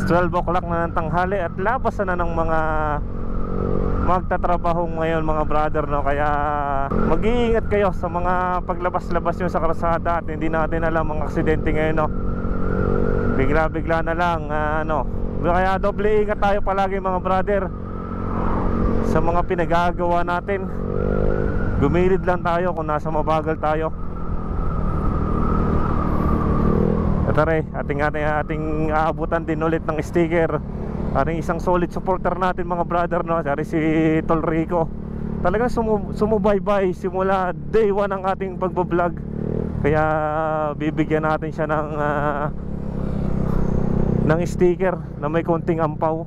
12 o'clock na ng tanghali at labas na ng mga magtatrabaho ngayon mga brother, no? Kaya mag-iingat kayo sa mga paglabas-labas nyo sa kalsada at hindi natin alam ang aksidente ngayon, no? Bigla-bigla na lang, kaya doble ingat tayo palagi mga brother sa mga pinagagawa natin. Gumilid lang tayo kung nasa mabagal tayo. At ating aabutan din ulit ng sticker. Ating isang solid supporter natin mga brother, no? Si Tol Rico. Talagang sumubaybay simula day 1 ng ating pagbablog. Kaya bibigyan natin siya ng sticker na may konting ampaw.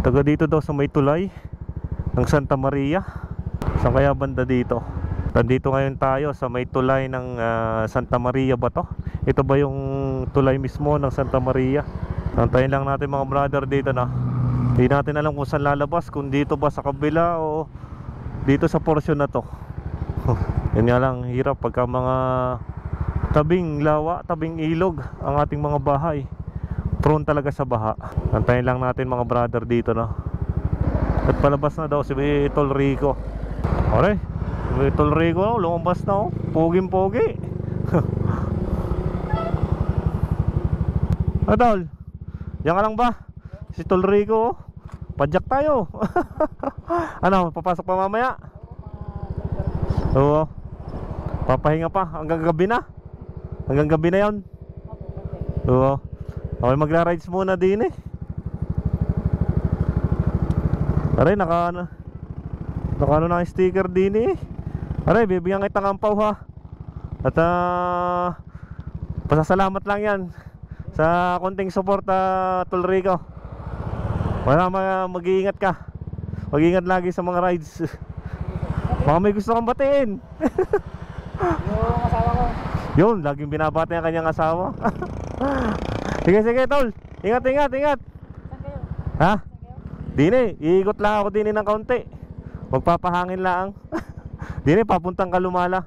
Taga dito daw sa may tulay ng Santa Maria. Saan kaya banda dito? Nandito ngayon tayo sa may tulay ng Santa Maria ba to? Ito ba yung tulay mismo ng Santa Maria? Antayin lang natin mga brother dito, na hindi natin alam kung saan lalabas, kung dito ba sa kabila o dito sa portion na to. Yan nga lang, hirap pagka mga tabing lawa, tabing ilog ang ating mga bahay. Prone talaga sa baha. Antayin lang natin mga brother dito, no? At palabas na daw si Tol Rico. Okay, si Tol Rico, lumabas na, oh. Poging-pogi. Tol, yan ka lang ba? Si Tol Rico, oh. Padyak tayo. Ano, papasok pa mamaya? Oo. Papahinga pa hanggang gabi na. Hanggang gabi na yon. Oo. Okay, magra-rides muna din eh. Aray, naka na sticker din eh. Aray, bibigyan kita ng ampaw ha. At pasasalamat lang yan sa konting suporta, Tol Rico. Wala, mag-iingat ka. Mag-iingat lagi sa mga rides. Baka may gusto kang batiin. Yung asawa ko. Yun, laging binabati ang kanyang asawa. Sige, Tol. Ingat. Saan kayo? Ha? Dini, iikot lang ako dini ng kaunti. Magpapahangin lang. Dini, papuntang Kalumala.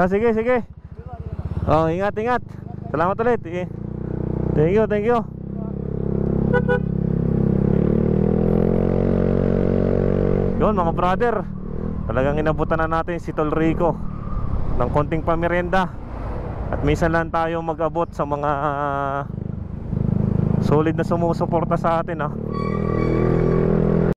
Sige. Oh, ingat. Salamat ulit. Thank you. Yun mga brother, talagang inabutan na natin si Tol Rico ng konting pamerienda. At minsan lang tayo mag-abot sa mga solid na sumusuporta sa atin,